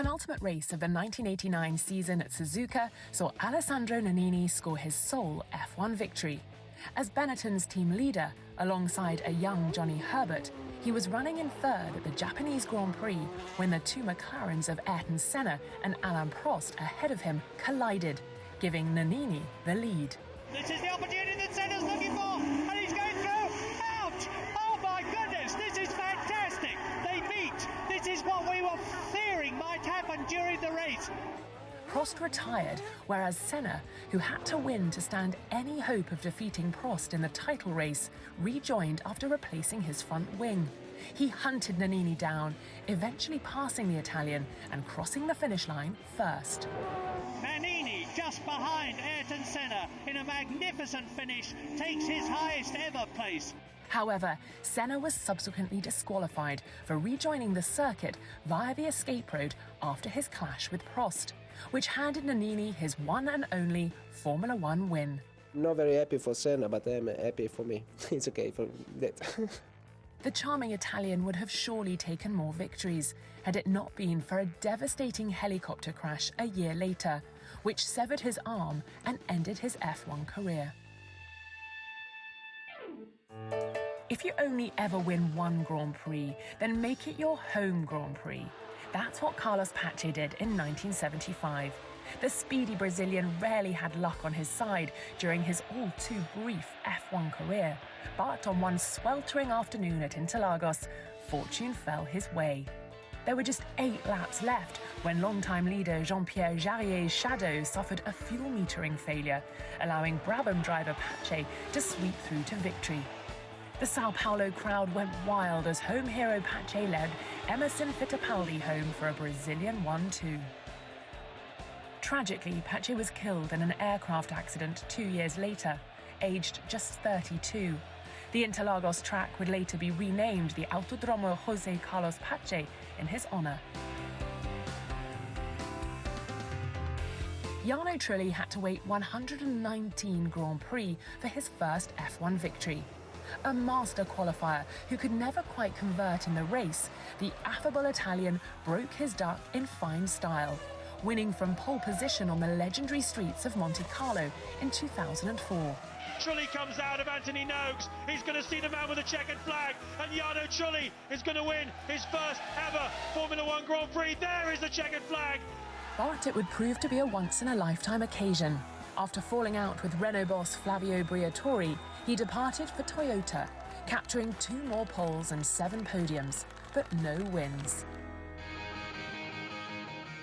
penultimate race of the 1989 season at Suzuka saw Alessandro Nannini score his sole F1 victory. As Benetton's team leader, alongside a young Johnny Herbert, he was running in third at the Japanese Grand Prix when the two McLarens of Ayrton Senna and Alain Prost ahead of him collided, giving Nannini the lead. This is the opportunity that Senna's looking for, and he's going through. Ouch! Oh my goodness, this is fantastic. They meet. This is what we were fearing might happen during the race. Prost retired, whereas Senna, who had to win to stand any hope of defeating Prost in the title race, rejoined after replacing his front wing. He hunted Nannini down, eventually passing the Italian and crossing the finish line first. Nannini, just behind Ayrton Senna, in a magnificent finish, takes his highest ever place. However, Senna was subsequently disqualified for rejoining the circuit via the escape road after his clash with Prost, which handed Nannini his one and only Formula One win. Not very happy for Senna, but I'm happy for me. It's okay for that. The charming Italian would have surely taken more victories had it not been for a devastating helicopter crash a year later, which severed his arm and ended his F1 career. If you only ever win one Grand Prix, then make it your home Grand Prix. That's what Carlos Pace did in 1975. The speedy Brazilian rarely had luck on his side during his all-too-brief F1 career, but on one sweltering afternoon at Interlagos, fortune fell his way. There were just 8 laps left when longtime leader Jean-Pierre Jarrier's shadow suffered a fuel metering failure, allowing Brabham driver Pace to sweep through to victory. The Sao Paulo crowd went wild as home hero Pace led Emerson Fittipaldi home for a Brazilian 1-2. Tragically, Pace was killed in an aircraft accident 2 years later, aged just 32. The Interlagos track would later be renamed the Autodromo José Carlos Pace in his honour. Jarno Trulli had to wait 119 Grand Prix for his first F1 victory. A master qualifier who could never quite convert in the race, the affable Italian broke his duck in fine style, winning from pole position on the legendary streets of Monte Carlo in 2004. Trulli comes out of Anthony Noakes. He's going to see the man with the checkered flag, and Jarno Trulli is going to win his first ever Formula One Grand Prix. There is the checkered flag. But it would prove to be a once-in-a-lifetime occasion. After falling out with Renault boss Flavio Briatore, he departed for Toyota, capturing 2 more poles and 7 podiums, but no wins.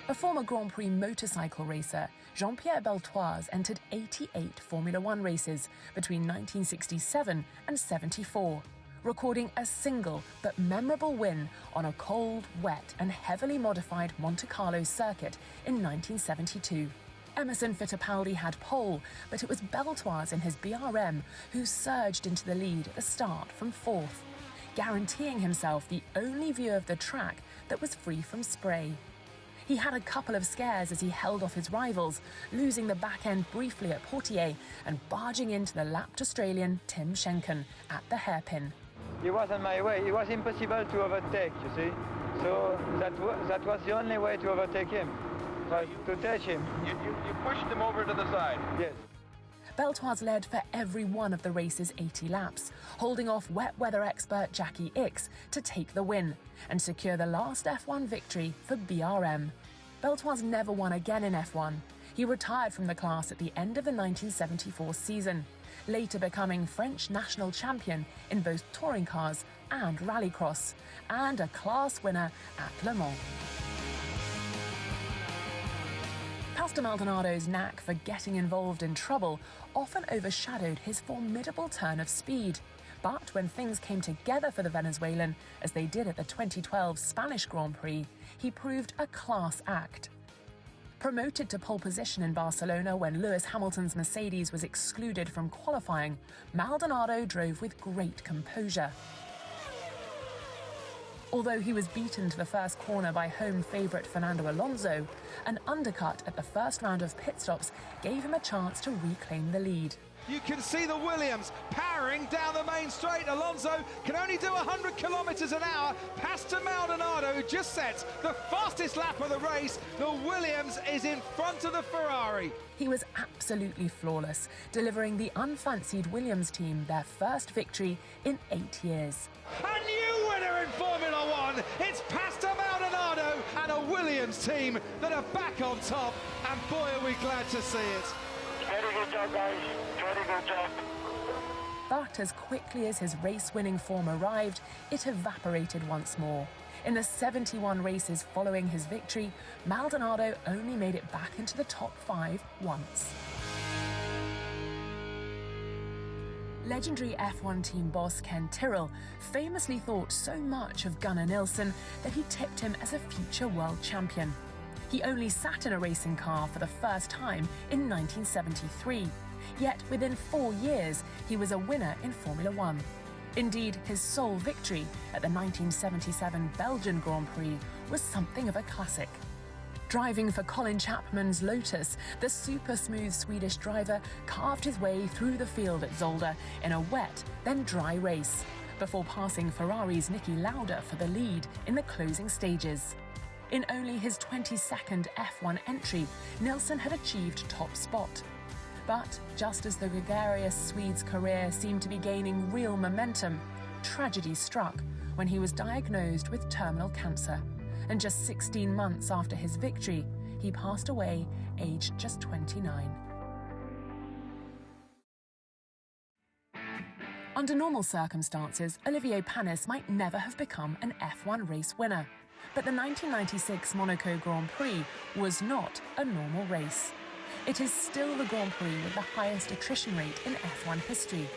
A former Grand Prix motorcycle racer, Jean-Pierre Beltoise entered 88 Formula One races between 1967 and 74, recording a single but memorable win on a cold, wet and heavily modified Monte Carlo circuit in 1972. Emerson Fittipaldi had pole, but it was Beltoise in his BRM who surged into the lead at the start from 4th, guaranteeing himself the only view of the track that was free from spray. He had a couple of scares as he held off his rivals, losing the back end briefly at Portier and barging into the lapped Australian Tim Schenken at the hairpin. He was on my way. It was impossible to overtake, you see. So that was the only way to overtake him, was to touch him. You pushed him over to the side? Yes. Beltoise led for every one of the race's 80 laps, holding off wet weather expert Jackie Ickx to take the win and secure the last F1 victory for BRM. Beltoise never won again in F1. He retired from the class at the end of the 1974 season, later becoming French national champion in both touring cars and rallycross, and a class winner at Le Mans. Pastor Maldonado's knack for getting involved in trouble often overshadowed his formidable turn of speed. But when things came together for the Venezuelan, as they did at the 2012 Spanish Grand Prix, he proved a class act. Promoted to pole position in Barcelona when Lewis Hamilton's Mercedes was excluded from qualifying, Maldonado drove with great composure. Although he was beaten to the first corner by home favourite Fernando Alonso, an undercut at the first round of pit stops gave him a chance to reclaim the lead. You can see the Williams powering down the main straight. Alonso can only do 100 kilometres an hour past to Maldonado, who just sets the fastest lap of the race. The Williams is in front of the Ferrari. He was absolutely flawless, delivering the unfancied Williams team their first victory in 8 years. A new winner in Formula One. It's Pastor Maldonado and a Williams team that are back on top. And boy, are we glad to see it. Very good job, guys. Very good job. But as quickly as his race-winning form arrived, it evaporated once more. In the 71 races following his victory, Maldonado only made it back into the top 5 once. Legendary F1 team boss Ken Tyrrell famously thought so much of Gunnar Nilsson that he tipped him as a future world champion. He only sat in a racing car for the first time in 1973, yet within 4 years he was a winner in Formula One. Indeed, his sole victory at the 1977 Belgian Grand Prix was something of a classic. Driving for Colin Chapman's Lotus, the super-smooth Swedish driver carved his way through the field at Zolder in a wet, then dry race, before passing Ferrari's Niki Lauda for the lead in the closing stages. In only his 22nd F1 entry, Nilsson had achieved top spot. But just as the gregarious Swede's career seemed to be gaining real momentum, tragedy struck when he was diagnosed with terminal cancer. And just 16 months after his victory, he passed away, aged just 29. Under normal circumstances, Olivier Panis might never have become an F1 race winner. But the 1996 Monaco Grand Prix was not a normal race. It is still the Grand Prix with the highest attrition rate in F1 history.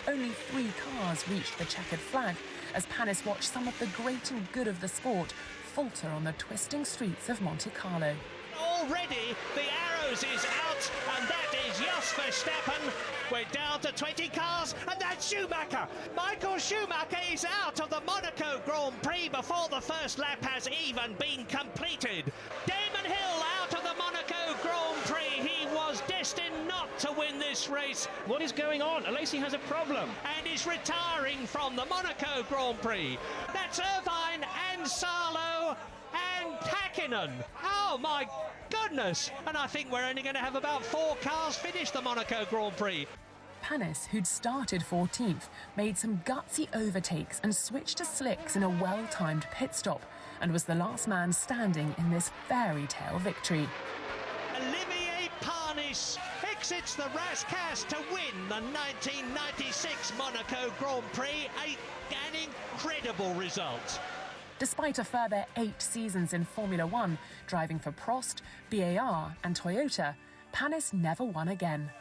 Only 3 cars reached the checkered flag as Panis watched some of the great and good of the sport falter on the twisting streets of Monte Carlo. Already the arrows is out, and that is Jos Verstappen. We're down to 20 cars, and that's Schumacher. Michael Schumacher is out of the Monaco Grand Prix before the first lap has even been completed. Damon Hill out of the Monaco Grand Prix. He was destined not to win this race. What is going on? Alesi has a problem. And is retiring from the Monaco Grand Prix. That's Irvine and Salo and Hakkinen. Oh my goodness! And I think we're only going to have about 4 cars finish the Monaco Grand Prix. Panis, who'd started 14th, made some gutsy overtakes and switched to slicks in a well-timed pit stop, and was the last man standing in this fairy tale victory. Olivier Panis exits the Rascasse to win the 1996 Monaco Grand Prix. An incredible result. Despite a further 8 seasons in Formula One, driving for Prost, BAR and Toyota, Panis never won again.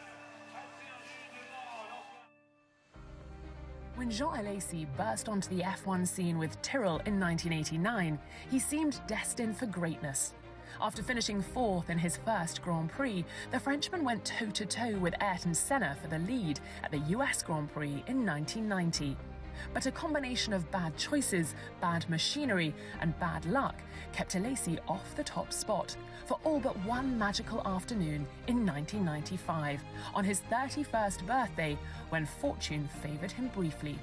When Jean Alesi burst onto the F1 scene with Tyrrell in 1989, he seemed destined for greatness. After finishing 4th in his first Grand Prix, the Frenchman went toe-to-toe with Ayrton Senna for the lead at the US Grand Prix in 1990. But a combination of bad choices, bad machinery and bad luck kept Alesi off the top spot for all but one magical afternoon in 1995, on his 31st birthday, when fortune favoured him briefly.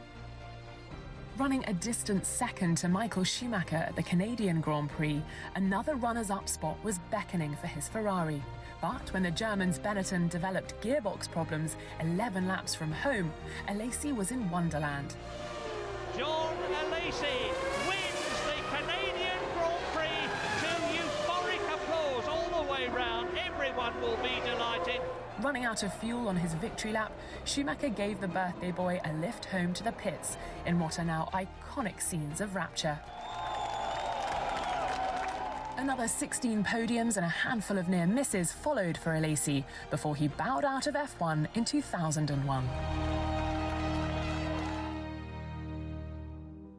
Running a distant second to Michael Schumacher at the Canadian Grand Prix, another runners-up spot was beckoning for his Ferrari. But when the German's Benetton developed gearbox problems 11 laps from home, Alesi was in Wonderland. Jean Alesi wins the Canadian Grand Prix to euphoric applause all the way round. Everyone will be delighted. Running out of fuel on his victory lap, Schumacher gave the birthday boy a lift home to the pits in what are now iconic scenes of rapture. Another 16 podiums and a handful of near misses followed for Alesi before he bowed out of F1 in 2001.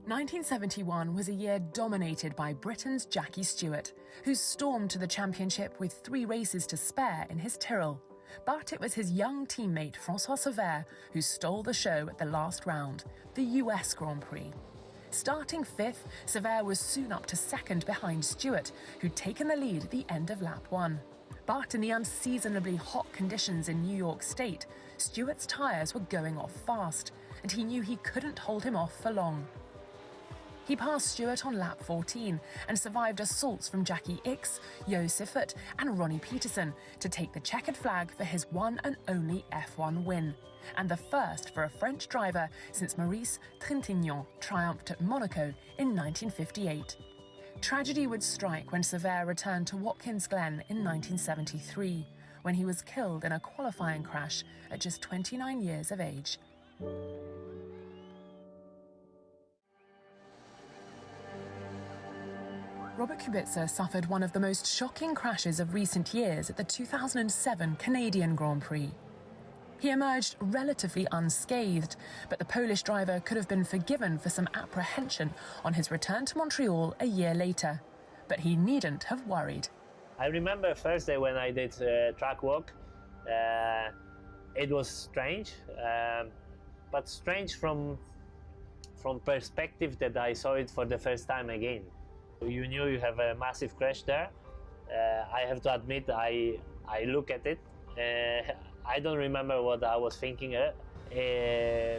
1971 was a year dominated by Britain's Jackie Stewart, who stormed to the championship with 3 races to spare in his Tyrrell. But it was his young teammate François Sévère who stole the show at the last round, the US Grand Prix. Starting 5th, Sévère was soon up to 2nd behind Stewart, who'd taken the lead at the end of lap 1. But in the unseasonably hot conditions in New York State, Stewart's tyres were going off fast, and he knew he couldn't hold him off for long. He passed Stewart on lap 14 and survived assaults from Jackie Ickx, Jo Siffert and Ronnie Peterson to take the checkered flag for his one and only F1 win, and the first for a French driver since Maurice Trintignant triumphed at Monaco in 1958. Tragedy would strike when Sever returned to Watkins Glen in 1973, when he was killed in a qualifying crash at just 29 years of age. Robert Kubica suffered one of the most shocking crashes of recent years at the 2007 Canadian Grand Prix. He emerged relatively unscathed, but the Polish driver could have been forgiven for some apprehension on his return to Montreal a year later. But he needn't have worried. I remember first day when I did track walk. It was strange, but strange from perspective that I saw it for the first time again. You knew you have a massive crash there. I have to admit, I look at it. I don't remember what I was thinking,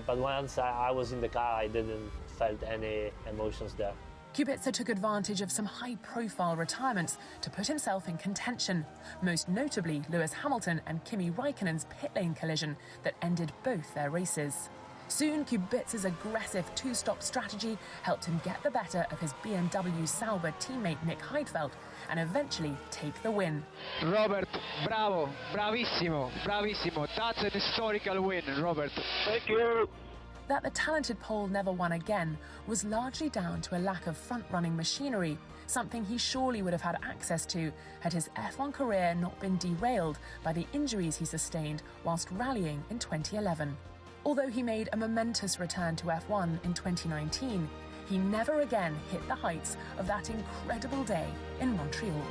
but once I was in the car, I didn't felt any emotions there. Kubica took advantage of some high-profile retirements to put himself in contention, most notably Lewis Hamilton and Kimi Raikkonen's pit lane collision that ended both their races. Soon, Kubica's aggressive two-stop strategy helped him get the better of his BMW Sauber teammate Nick Heidfeld and eventually take the win. Robert, bravo, bravissimo, bravissimo. That's an historical win, Robert. Thank you. That the talented Pole never won again was largely down to a lack of front-running machinery, something he surely would have had access to had his F1 career not been derailed by the injuries he sustained whilst rallying in 2011. Although he made a momentous return to F1 in 2019, he never again hit the heights of that incredible day in Montreal.